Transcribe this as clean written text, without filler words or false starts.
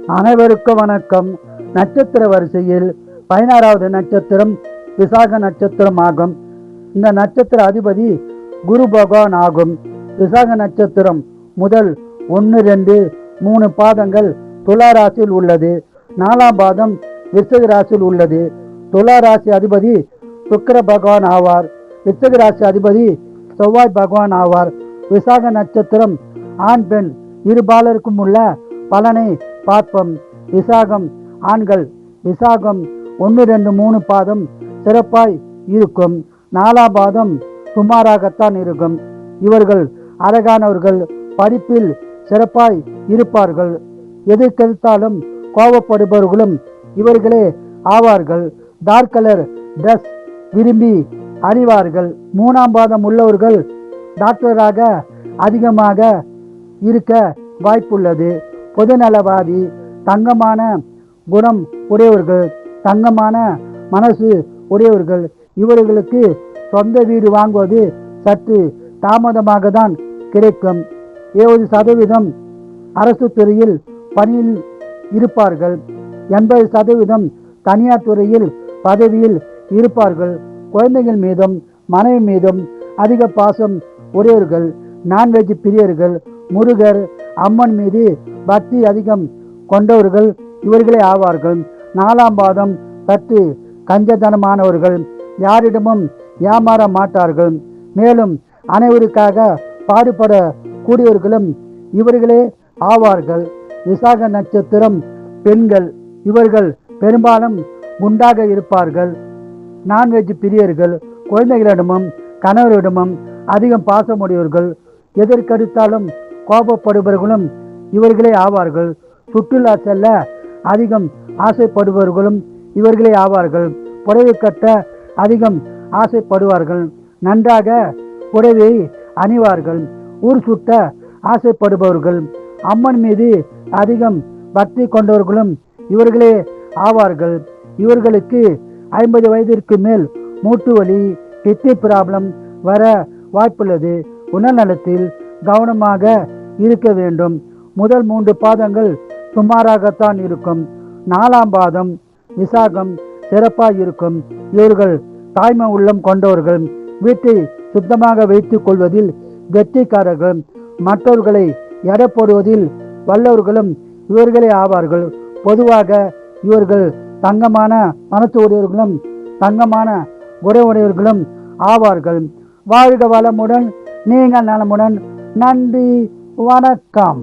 அனைவருக்கும் வணக்கம். நட்சத்திர வரிசையில் 16வது நட்சத்திரம் விசாக நட்சத்திரம் ஆகும். இந்த நட்சத்திர அதிபதி குரு பகவான் ஆகும். விசாக நட்சத்திரம் முதல் 1, 2, 3 பாதங்கள் துலா ராசியில் உள்ளது. 4ஆம் பாதம் விருச்சிக ராசியில் உள்ளது. துலா ராசி அதிபதி சுக்கிர பகவான் ஆவார். விருச்சிக ராசி அதிபதி செவ்வாய் பகவான் ஆவார். விசாக நட்சத்திரம் ஆண் பெண் இருபாலருக்கும் உள்ள பலனை பார்ப்போம். விசாகம் ஆண்கள் விசாகம் 1, 2, 3 பாதம் சிறப்பாய் இருக்கும். 4ஆம் பாதம் சுமாராகத்தான் இருக்கும். இவர்கள் அழகானவர்கள், படிப்பில் சிறப்பாய் இருப்பார்கள். எதிர்கெடுத்தாலும் கோபப்படுபவர்களும் இவர்களே ஆவார்கள். டார்க் கலர் ட்ரெஸ் விரும்பி அணிவார்கள். 3ஆம் பாதம் உள்ளவர்கள் டாக்டராக அதிகமாக இருக்க வாய்ப்புள்ளது. பொதுநலவாதி, தங்கமான குணம் உடையவர்கள், தங்கமான மனசு உடையவர்கள். இவர்களுக்கு சொந்த வீடு வாங்குவது சற்று தாமதமாக தான் கிடைக்கும். 70% அரசு துறையில் பணியில் இருப்பார்கள். 80% தனியார் துறையில் பதவியில் இருப்பார்கள். குழந்தைகள் மீதும் மனைவி மீதும் அதிக பாசம் உடையவர்கள். நான்வெஜ் பிரியர்கள். முருகர் அம்மன் மீது பக்தி அதிகம் கொண்டவர்கள் இவர்களே ஆவார்கள். 4ஆம் பாதம் சற்று கஞ்சதனமானவர்கள். யாரிடமும் ஏமாற மாட்டார்கள். மேலும் அனைவருக்காக பாடுபட கூடியவர்களும் இவர்களே ஆவார்கள். விசாக நட்சத்திரம் பெண்கள். இவர்கள் பெரும்பாலும் குண்டாக இருப்பார்கள். நான்வெஜ் பிரியர்கள். குழந்தைகளிடமும் கணவரிடமும் அதிகம் பாசமுடையவர்கள். எதற்கெடுத்தாலும் கோபப்படுபவர்களும் இவர்களே ஆவார்கள். சுற்றுலா செல்ல அதிகம் ஆசைப்படுபவர்களும் இவர்களே ஆவார்கள். புடவை கட்ட அதிகம் ஆசைப்படுவார்கள். நன்றாக புடவை அணிவார்கள். ஊர் சுட்ட ஆசைப்படுபவர்கள். அம்மன் மீது அதிகம் பக்தி கொண்டவர்களும் இவர்களே ஆவார்கள். இவர்களுக்கு 50 வயதிற்கு மேல் மூட்டு வலி, கிட்னி ப்ராப்ளம் வர வாய்ப்புள்ளது. உடல்நலத்தில் கவனமாக இருக்க வேண்டும். முதல் 3 பாதங்கள் சுமாராகத்தான் இருக்கும். 4ஆம் பாதம் விசாகம் சிறப்பாக இருக்கும். இவர்கள் தாய்மை உள்ளம் கொண்டவர்கள். வீட்டை சுத்தமாக வைத்துக் கொள்வதில் கெட்டிக்காரர்கள். மற்றவர்களை எடை போடுவதில் வல்லவர்களும் இவர்களே ஆவார்கள். பொதுவாக இவர்கள் தங்கமான மனசு உடையவர்களும் தங்கமான குணவுடையவர்களும் ஆவார்கள். வாழ்க வளமுடன், நீங்கள் நலமுடன். நன்றி, வணக்கம்.